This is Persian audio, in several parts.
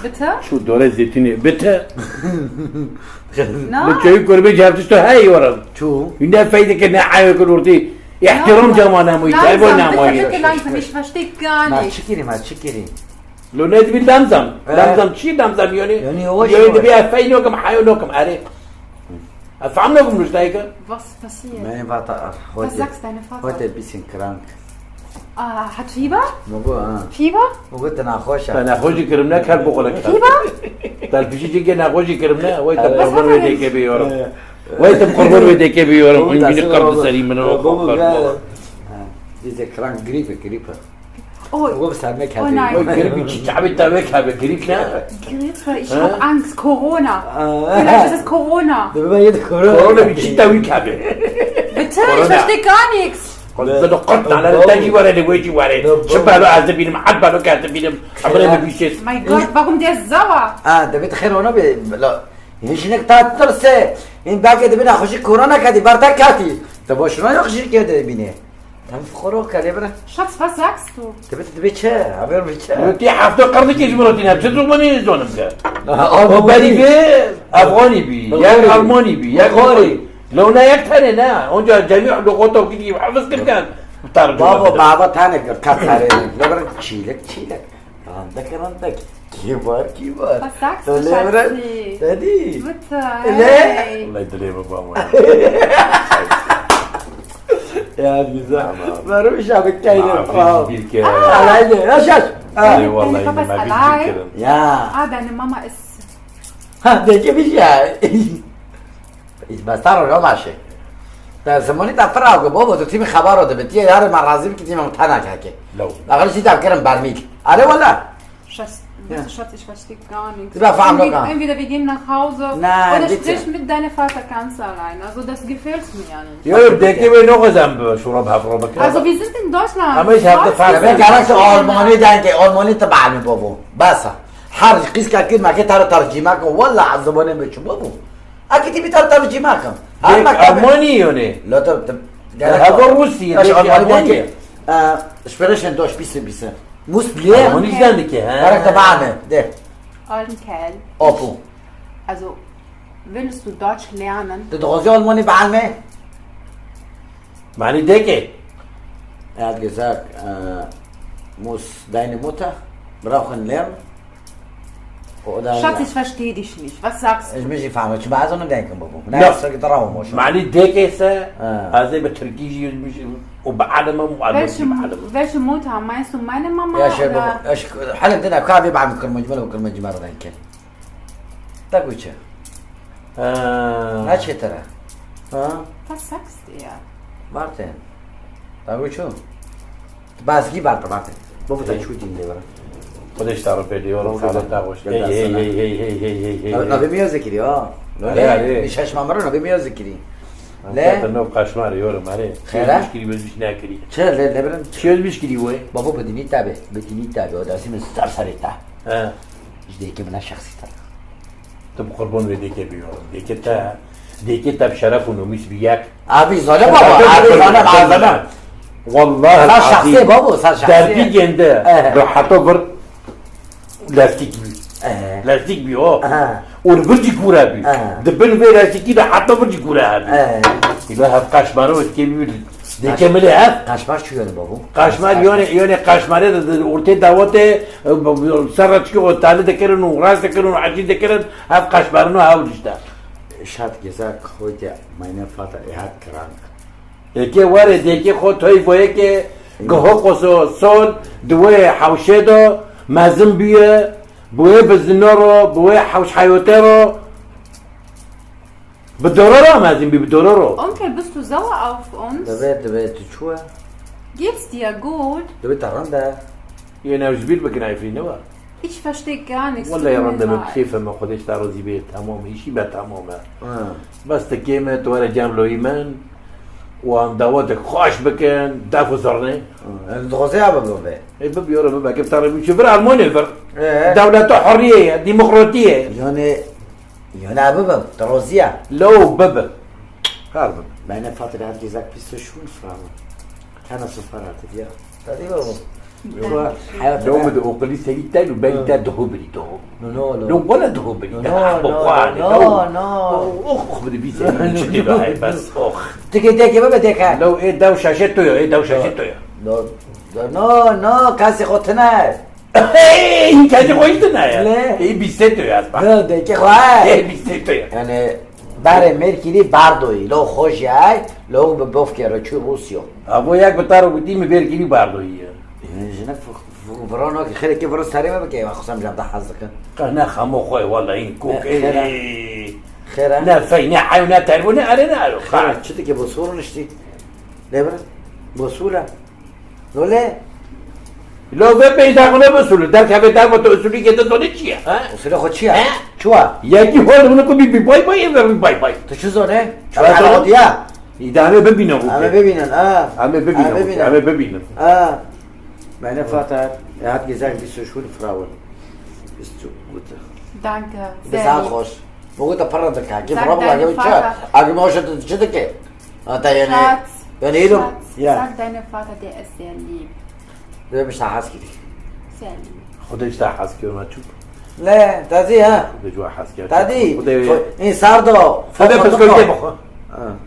Bitte? شو دوره زيتوني بته Na? بتشوي كربي جابتش تو هاي ورا شو؟ هنا فايدة كنا عايو كنورتي احترام جمانا مو يتعبوا Langsam, نعم bitte, bitte langsam, ich verstehe gar ما nicht. تشكري ما تشكري لو نادي باللمزم لمزم شي لمزم يعني هو يعني شو؟ تبيها فاينوكم حيونوكم عارف فهمناكم مش هيك Was passiert? mein Vater Was sagst deine Vater? heute ein bisschen krank Ah, hat Fieber? موجود Fieber? موجود أنا خوشة انا خوجي كرمنا كان بقولك Fieber? طال في شيء جينا خوجي كرمنا ويت بس بقربون هذا ويديك بيورم ويت بقربون ويديك بيورم من القرض سليم من diese krank Grippe Oh, هو بس هناك Oh nein. قريب تعبت تابك هذا قريبنا Grippe, ich hab Angst, Corona. Vielleicht ist es Corona. ده بما يد كورونا كورونا بيجي تاويك هذا Bitte? Corona. Ich verstehe gar nichts. قلت على التاجي ولا لويجي ولا شبه له عزبين محد بالو كاتبين عبره ما بيشيس Mein Gott, warum der ist sauer? ده بيت خير هنا لا هيش انك تاترسه این باقي ده بنا خوشي كورونا كدي برتا كاتي طب وش ما يخشي كده بينه تم فخرو كليبره Schatz, was sagst du? ده بيت چه عبر بيت چه تي حفتو قرضك يجي مراتين هبسط زماني زونم كا آه، بالي بي افغاني بي يا الماني بي يا غوري لو نا يكتر نا اونجا جميع لغاته وكذي حفظ كم كان بابا تانه كاتاره لبر چیلک عندك كبار Was sagst du, لبر Schatzi? دادي Bitte, لا. hey. الله يدري بابا يا بيزا ما روش عبك كاين بالك على يا شاش اي والله Papa ist ما allein. بيجي يا Ah, deine Mama ist... ها ده كيف يا بس ترى لو ماشي ده زماني تفرق بابا تو تیم خبر ده بتيه یار مرازی که تیم متناک که لو اگر چیزی کردم برمیک آره ولا Schatz, Ja. Schatz, ich verstehe gar nichts. Das war vor allem Entweder, locker. entweder wir gehen nach Hause Nein, oder bitte. sprich mit deinem Vater ganz allein. Also das gefällt mir ja nicht. يا بدك وين نغزم شربها فربك Also wir sind in Deutschland. Aber ich hab Was? die Frage- من قالك آلمانی دنگ آلمانی تبعني بابا بس هر قیس که کل مکه تر ترجمه کن ولا از زبانه بچو بابا اگه تی بیتر ترجمه کن هر مکه الماني يعني لا تب هذا روسي اش آلمانی الماني دنگ sprechen Deutsch bisschen muss bleiben الماني زندك قالك تبعني ده Oldenkerl. أبو Also willst du Deutsch lernen? تدغزي آلمانی بعلمه معني دكه Er hat gesagt, muss deine Mutter brauchen lernen? Oder Schatz, ich verstehe dich nicht. Was sagst du? ich mich nicht fragen, ich weiß auch nicht denken, Bobo. لا. Nein, ich sage darum, مش. معني دكه هذا بالتركيجي وبعلمه وعلمه Welche Mutter? Meinst du meine Mama يا شيخ oder... بابا، ايش حلم دنا كافي بعمل كلمة جملة وكلمة جمارة ذنك. تقول شيء. هاتش ترى. ها؟ Was sagst du ja? Warte. تقول شو؟ بس جي بعد بعد. بابا تشوف دين ده برا. خدش تعرف اليوم خالد تاوش هي هي هي هي هي نبي ميوزك اه. لا ليه؟ مش هش مرة نبي ميوزك لا لا. انه قشمار يورم عليه خيره؟ مشكلي بس مش ناكلي چه لا برن شو المشكلة وين؟ بابا بدینی تابه و دستی من سر تا اه جدی که من شخصی تا طب قربون بديك بيورم ديك تا بشرف ونميس بياك آبی زاله بابا آبی زاله والله سر شخصی بابا سر شخصی دربي جنده راح حطبر لاستيك بي اه. لاستيك بي اه. وربرجي كورا بي اه. دبل في لاستيكي ده حتى برجي كورا بي إذا هبقاش مارو تكمل ديك ملعب قشمر چو یعنی بابا قشمار یعنی قشماره اورته دعوت سرچ که تاله دکرن و راست دکرن و عجین دکرن هف قشمارنو هاولش ده ich hat gesagt heute mein Vater hat krank که وارد که خود توی باید که گه قصو سال دوی حوشه دو مزم بیه بوی بزنه رو بوی حوش حیوته رو بدوره رو مزم بی بدوره رو Onkel, bist du sauer auf uns? دوی چوه Geht's dir gut? دوی ترانده یعنی اوزبیل بکنه فی نوا Ich verstehe gar nichts. والله يا tut mir رنده من leid. بخيفة ما خدش تعرضي بيه تمام إشي بقى تماما بس تكيمت ولا جام له إيمان وان دواتك خوش بكن دافو زرني دغزی آبا بابا إيه ببيورا ببا كيف تعرف شوفر ألمانيا فر إيه. دولته حرية ديمقراطية یعنی آبا بابا دغزیه لو ببا هارب mein Vater hat gesagt bist du Schulfrau keine Sofort ja دادی بابا حياتي لو مد اوقلي سيتا لو بالي تا دهوبري دو نو لو ولا دهوبري نو نو اخ بدي بيسي شتي بقى بس اخ تيجي بابا تيجي لو ايه دو شاشته يا ايه دو شاشته يا نو كاسي خوتنا ايه كاجي خويتنا يا لا. ايه بيستو يا اسمع نو ديكي ايه خواه بيستو يا يعني برای مرکیلی بردوی لو خوشی های لو به بفکر چو روسیو ابو یک بتارو بودی میبرگیری باردویی جنك فرانو که خیلی که فرو سری بگه خصوصا جام ده حظك انا خمو خوي والله این کوک خیره. ايه خير نه فينا حيوانات تعرفون انا الو خير شتي که بصوره نشتي لبره بصوره ولا لو ببین داغونه بسول در که در با تو اصولی که دادی چیه ها وصوره خود چیه اه؟ چوا یکی حال اونو کو بی بای بای بای بای تو چه زونه چرا زونه؟ عادیه ایدانه ببینم همه ببینن همه ببینم همه ببینم meine Vater, hat gesagt, bist du schwul Frauen. Bist du gut. Danke. Das Sehr auch lieb. groß. Wo gut der Parade kann. Gib Sag Rabu, deinem gib Vater. Chat. Ag mo shat chitake. Ata yani. Schatz, Yani ilum. Schatz, Ja. sag deinem Vater, der ist sehr lieb. ده مش حاسكي. Sehr lieb. خودش تا حس که ما تشوف لا تادي ها. خودش وا حس که تادي. خودش این ساردو. خودش بس کل که بخو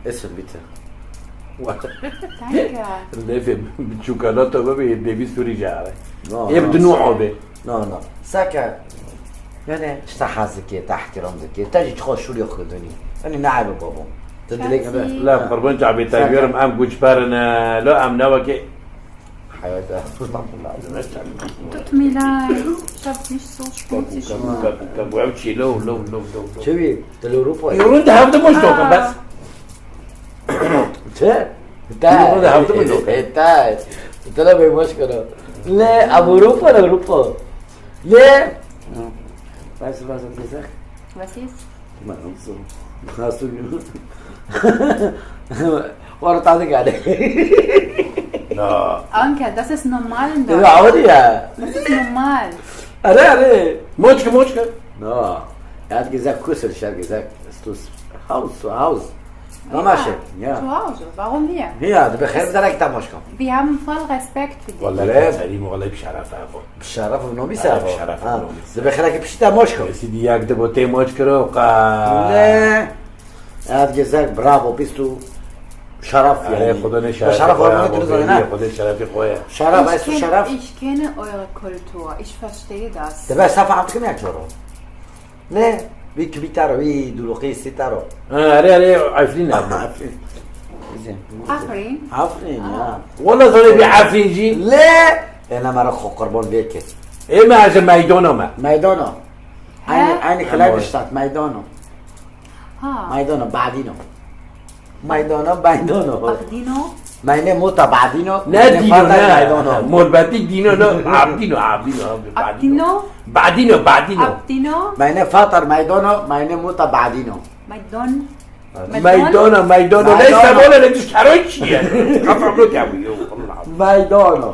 اسم بیته. Danke. لفه بالشوكولاته ببي بيبي سوري جاره No, يبدو no. نوعه به No. ساكا. يعني اشتا حاسكي تحت رمزك. تاجي تخش شو اللي ياخذني. انا نعب بابا. تدلك شاتي. لا قربان شعبي تاجر ام جوج بارنا لا ام نوكي حياتي. Tut mir leid. Ich hab's nicht so spät كبوعوتشي لو شوي تلوروبا. يقولون ده هبدا مش توكن بس تعال لا مشكلة لا ابو روبا ولا روبا لا بس تسخ Was ist? ما نصو خاصو ورا تعطيك عليه لا Anke, das ist normal in لا Deutschland. عودي يا Das ist normal. انا موشكا لا قاعد جزاك كسر شار جزاك استوس هاوس ما ماشي Zu يا Hause. Warum hier? هي هذا بخير درك تمشكم Wir haben voll Respekt für dich. والله لا سليم والله بشرف ابو بالشرف بنومي سافو بالشرف بنومي. ده بخيرك بشي تمشكم يا سيدي ياك دبوتي موشكا وقا لا هذا جزاك برافو بيستو شرف يعني خدا نشرف شرف ولا ترزقنا خدا شرفي خويا شرف اسمه شرف Ich kenne eure Kultur. Ich verstehe das. تبع سافا عندكم يا جورو لا بيك بيتارو بي دولوقي ستارو اري عارفين زين Afrin? عفرين يا والله صار بيعرفين جي لا انا ما رخو قربون بيك ايه ما عشان ما يدونه ما مايدونو ها؟ انا كلاب شتات مايدونو Ha. مايدونو بعدينو مايدونو Bardino? ماينه موتا بعدينو لا دينو لا مايدونو مربتي دينو لا عبدينو Abdino? بعدينو Abdino? ماينه فاطر مايدونو ماينه موتا بعدينو Maidon? مايدونو ليس ولا لا تشكروش يعني قطع بلوك يا ابوي مايدونو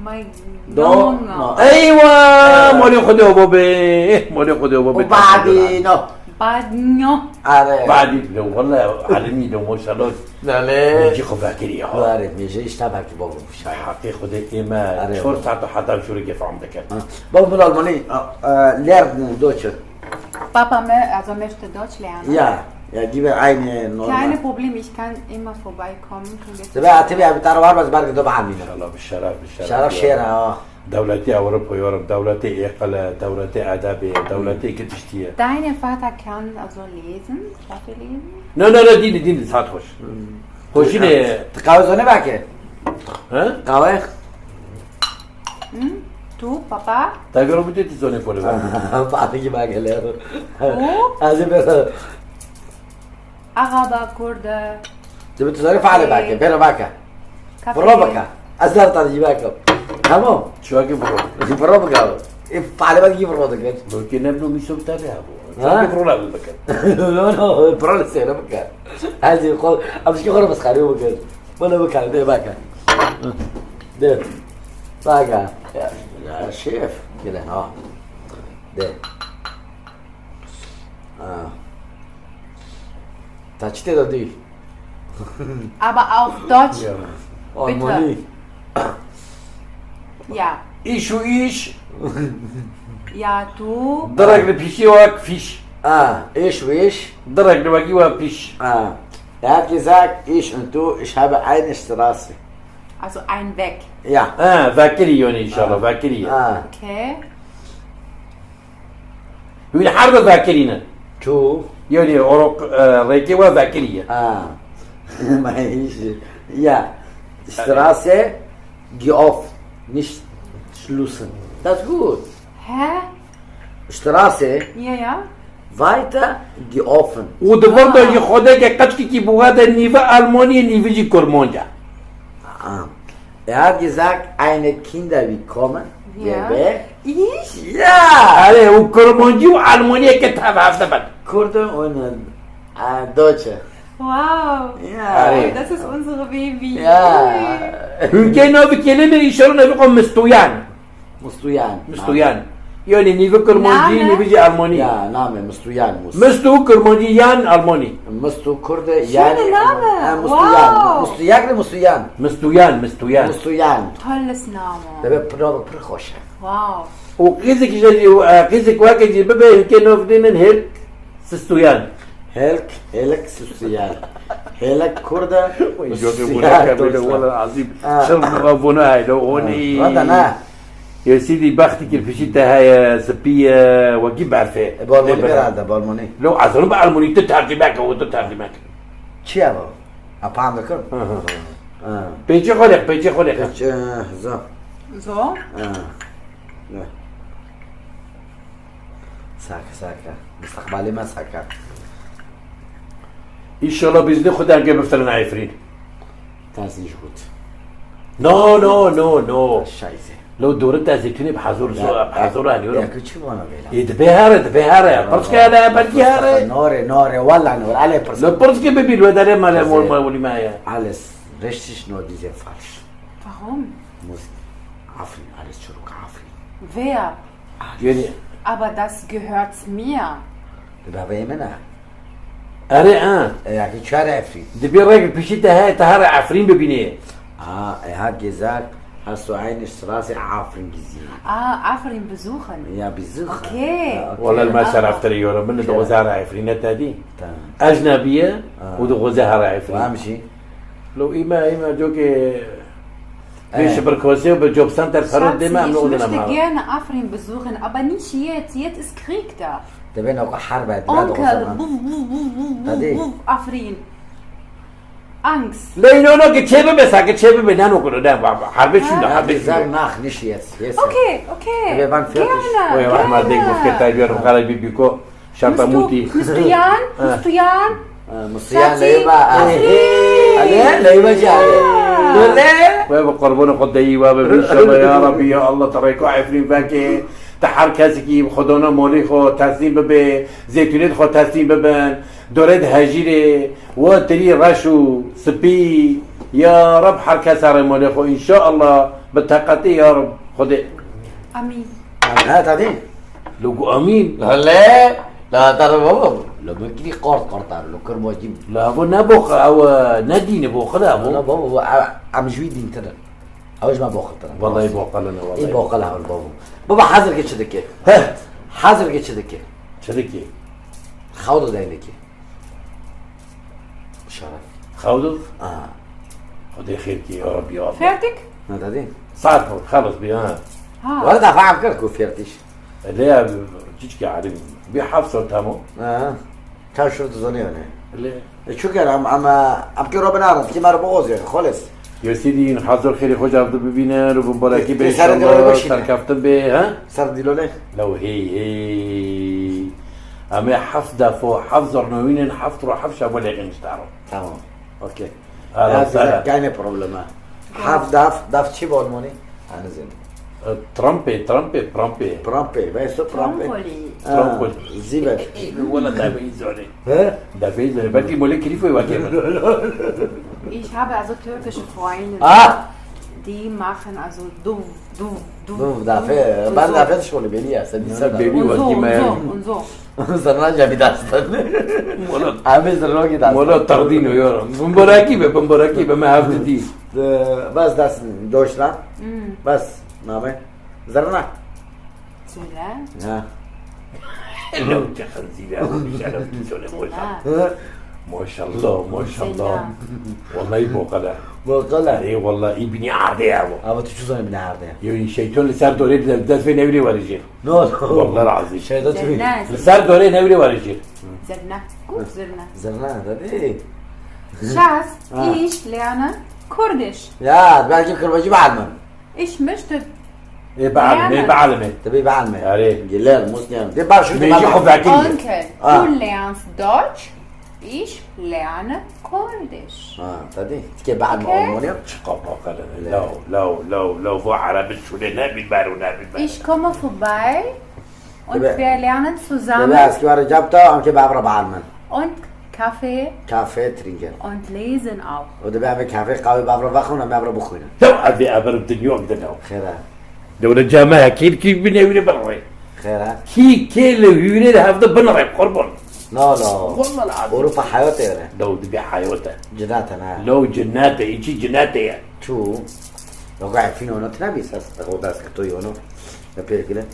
Maidono. ايوه مولي خدوه بابي مولي خدوه بابي وبعدينو Badno. عارف بعدين لو والله علمني لو ما شاء الله لا لا يجي خباكري يا عارف ميجي اشتبك بابا حقيقة خدي ما أريد. شهور ساعته حتى شو رجع في عمدك بابا بالالماني ليرن دوتشر Papa also möchte Deutsch lernen. يا جيب عين Keine نورمال Probleme, ich kann immer vorbeikommen. Können wir تبع بتعرف بس برك دوب ان عاملين شاء الله بالشرف شرف شيرة دولتي اوروبا يوروب دولتي اقل دولتي ادبي دولتي كتشتيه Dein Vater kann also lesen, Sprache lesen? لا دين ساعات خوش خوشيني تقاوزوني باكي ها قاوي Hm? Du, Papa? تاجروا بدي تزوني فولي بعطيك باكي ليه Wo? هذه بس Araber, Kurde, تبي تزوري فعلي باكي بيرو باكا Kaffee. بروبكا أزهر ترجي باكا تمام شو اجي برو بروبكا فعلي باكي بروبكا ممكن نبنو ميسو تاني ابو ها؟ برو لا بالبكر لا برو لسه بكا هذه قول أمشي خير بس خليه بكا ولا بكا ده باكا ده باكا يا شيف كده ها ده تاچته دادی Aber auf Deutsch. يا آلمانی Ja. ایش و ایش Ja, du. درک پیشی و فیش Ich wish. درک وگی و پیش Er hat gesagt, ich und du, ich habe eine Straße. Also ein Weg. Ja. ذاکری یعنی انشالله ذاکری Okay. وی حرب ذاکرینه Du. یعنی اوروق ریکی و ذاکریه Ja. Straße geoffen, nicht schließen. Das ist gut. Hä? Straße Ja, ja. weiter geoffen. و دور داری خوده که قچکی کی بوده نیوه آلمانی نیوه جی کرمانجا Er hat gesagt, eine Kinder will kommen. Ja. Wer? Ich? Ja. آره و کرمانجی و آلمانی که تا هفته بعد Kurden und Deutsche. Wow. Ja. Oh, das ist unsere Baby. Ja. ülke نوی کلمه ایشان نوی قم مستویان Mustoyan. مستویان یعنی نیوه کرمانجی نعم. نیوه جی آلمانی Ja, Name Mustoyan. مستو کرمانجی یان آلمانی Musto Kurde. Schöner Name. Mustoyan. Wow. Mustoyan ne Mustoyan? مستویان مستویان Mustoyan. Tolles Name. Da wird Probe Prachosche. Wow. و قیزک جدی و قیزک واقع جی ببه ülke نوی دینن هر سستویان Helk Mustoyan. Helk Kurde. والله العظيم شرب غفونا هاي لو هوني هذا أنا. يا سيدي بختك الفشيتة هاي سبية وجيب عرفة بالموني برادة بالموني. لو عزلوا بقى الموني تتعرضي معك وتتعرضي معك چی هوا؟ اپام بکن؟ بيجي خلق بيجي خلق زا. So? نه. ساكا مستقبلي ما ساكا. ان شاء الله باذن خدا نجيب مثلا عفرين تنسيش gut. نو Scheiße. لو دورت زيتوني بحضور بحضور Ja, اليوم küçük bana böyle. يدبهر برسك انا برجي نور والله نور alle Person. لو برسك بيبي الودار ما ولي معايا Alles richtig, nur diese falsch. Warum? Musik. Afrin, alles zurück, Afrin. Wer? يعني Aber das gehört mir. بابا يمنا. اري Ja, ich höre Afrin. دبي الراجل بشيتها هاي تهار عفرين ببينيه Er hat gesagt, hast du eine Straße Afrin gesehen? Afrin besuchen. Ja, besuchen. Okay. Ja, والله ما شرفت ريورا من دوزارة عفرينات هذه تمام. أجنبية ودوزارة عفرين وامشي. لو إما جوكي ليش بركوسي وبجوب سنتر فرد ديما Schatzi, عم ich نقول möchte أنا gerne Afrin besuchen, aber nicht jetzt. Jetzt ist Krieg da. ده بينه وحرب Onkel, Afrin. Angst. لا نو كتشيبه بس كتشيبه بنانو كله ده حرب شو ده Ja, حرب wir شو sagen nach, nicht jetzt. Okay, okay. Wir waren fertig. Gerne, ويا أحمد ديك مفكر تايبير وقال بيبيكو شرطة موتي Bist du Jan? Bist du Jan? مصيان Schatzi, ليبا. Afrin. عليه ليبا جاي. ليه؟ ويا قربونا قدي وابا ان شاء الله يا ربي يا الله تريكو عفرين باكي تحر كاسكي خدونا مولي خو تسليم ببي زيتونات خو تسليم ببن دورد هجيري وتري رشو سبي يا رب حركة سار مولي خو ان شاء الله بالتقتي يا رب خدي Amin. ها تادي. لو امين لا لا ترى بابا لو بكري قرط لو كرمو جيب. لا ابو نبوخ او نادي نبوخ لا انا ابو بابا عم جويد انت ده. اوش ما باخذ ترى. والله يبوخ لنا ايه والله باخذ لها بابا. بابا حاضر كده دكه. ها حاضر كده دكه. شريكي خوض ده دكه. شرف. خودو اه. خدي خيرك يا رب يا الله Fertig? ما تادي. صعب خلص بيها Ha. ولا دفع فكرك وفيرتش. اللي تيجي عارف بيحفظوا تامو اه. كان شرط زنيانه. اللي شو كان عم كيرو بنعرف كي مار بغوز يعني خلص. يا سيدي نحضر خير خوش عبد ببينا وبمباركي بإن سر شاء دلوقتي الله بشينا. تركفتن به ها صار ديلو ليه؟ لو هي أما حفظة فوق حفظ رنوين حفظ روح حفظ أبو اللي نشتعرف تمام. اوكي. هذا سهل كاين بروبلما. حاف داف شي بالموني. انا زين. ترامبي برامبي بس برامبي. Trompoli. ترامبول زيبت. ولا ده بيزوني ها؟ ده بيزوني باقي مولك كيف يواجه Ich habe also türkische Freunde. Die machen also duv. دوف دافع بعد دافع شغل بيليا سدي سنة. بيلي. Und so, ودي und ما so, und so. زرنا جابي داستن. ولا عامل زرنوكي داستن. ولا تردينه يا رب بمباركي ما هفتدي بس das in Deutschland. بس نامه زرنا Söyle. ها لو تخنزير هذا مش أنا بتسولي Söyle. ما شاء الله ما شاء الله Selam. والله يبوقلا بقلا اي والله ابني عادي يا ابو ابو شو زين من عرضه يعني الشيطان اللي صار دوري داس في نوري ورجيل نو والله العظيم شهادة تبي Zerna. اللي صار دوري نوري ورجيل Zerna. Gut, Zerna. زرنا هذه Schatz, ich lerne Kurdisch. يا باجي بكره بجيب علمه Ich möchte ايه بعلم ايه بعلم تبي بعلمه عليه جلال مسلم دي بقى شو بيجي يحب عكيني Onkel, Ah. du lernst Deutsch, ich lerne Kurdisch. اه تدي كيف بعلمه Okay. المونيا لو فو عربي شو نابي بارو نابي بارو Ich komme vorbei und Dabei- wir lernen تبي zusammen اسكي ورا جابته ام كيف بعبر بعلمه und Kaffee كافيه ترينجر und lesen auch. وده بيعمل كافيه قوي بعبر بخونه ما بعبر بخونه لو ابي ابر الدنيا بدنا خيرها لو رجعنا كيف بنوري بري خيرها كي لو يريد هذا بنري قربان لا لا والله العظيم اوروبا حياتي ولا لو تبي حيوته جناتنا لو جناته يجي جناته شو لو قاعد فينا وانا تنبي اساس تقول بس كتوي وانا نبي كده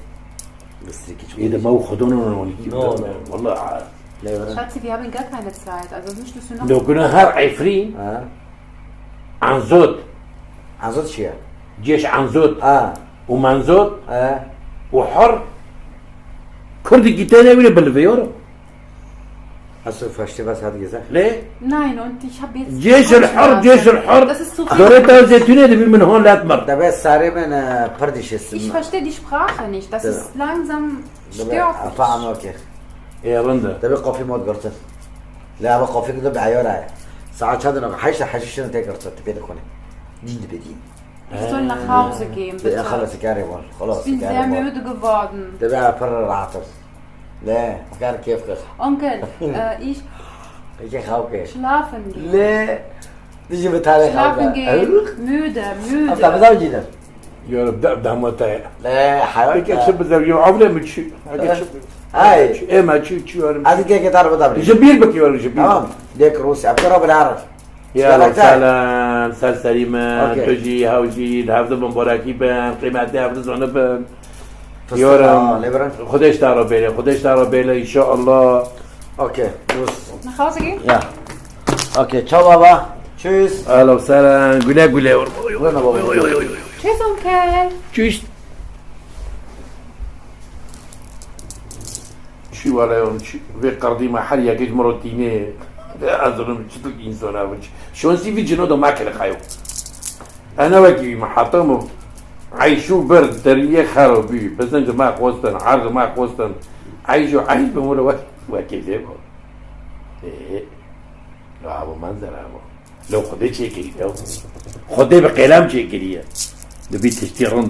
بس ريكي شو اذا ما خذونا لا. والله لا يا Schatzi, wir haben gar keine Zeit, also möchtest du noch... لو كنا هر عفرين ها عنزود عن صوت شيء جيش عنزود اه ومنزود اه وحر كردي جيتانا ولا بالفيورو هسه فشتي بس هذا جزاك ليه؟ Nein, und ich habe jetzt... جيش الحر جيش الحر Das ist zu viel. دوريتا زيتونية دي من هون لا تمر ده بس ساري من بردش Ich السم verstehe die Sprache nicht, das ist langsam stört طعم mich. اوكي يا رندا ده بقى في موت قرطة لا بقى في كده بعيارة ساعات هذا انا حيش انا تاكل قرطة تبي تكون دين بدين Ich soll nach Hause gehen, bitte. خلص كاري مال خلاص Ich bin sehr müde geworden. ده بقى فر العطر لا كان كيف كيف Onkel, ich كيف خاوك schlafen gehen. لا تيجي بتعالي Schlafen gehen, müde, انت müde. مزوجي ده يا رب ده متى لا هيك حيوان شب زي عمره متشي هاي ايه ما تشي تشي هذه كيف تعرف دبلي جبير بك يا جبير تمام ديك روسي ابكر بالعرب يا لو سلام سال سليمة أوكي. تجي هاوجي الحفظ مباركي بن قيمة حفظ زونه بن ليبرن يورم خدش دارو بيله خدش دارو بيله ان شاء الله اوكي بص Nach Hause gehen? يا اوكي تشاو بابا تشوس اهلا وسهلا قولي وين بابا Tschüss, Onkel. تشيش شي ولا يوم شي في قردي محل يا جيج مرتيني أظلم شتو إنسان أول شلون سي في جنود ما كل خايو أنا وكي محطمه عايشو برد دريه خرابي بس أنت ما قوستن عرض ما قوستن عايشو عايش بمولا وكي زيبو إيه لو أبو منظر أبو لو خدي شيء كريه خدي بقلم شيء كريه دبي تشتغل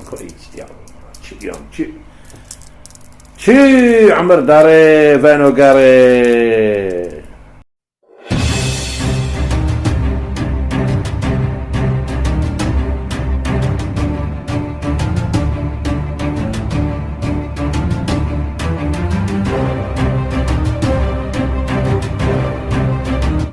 كويس تشتغل شو عمر داري فانو قاري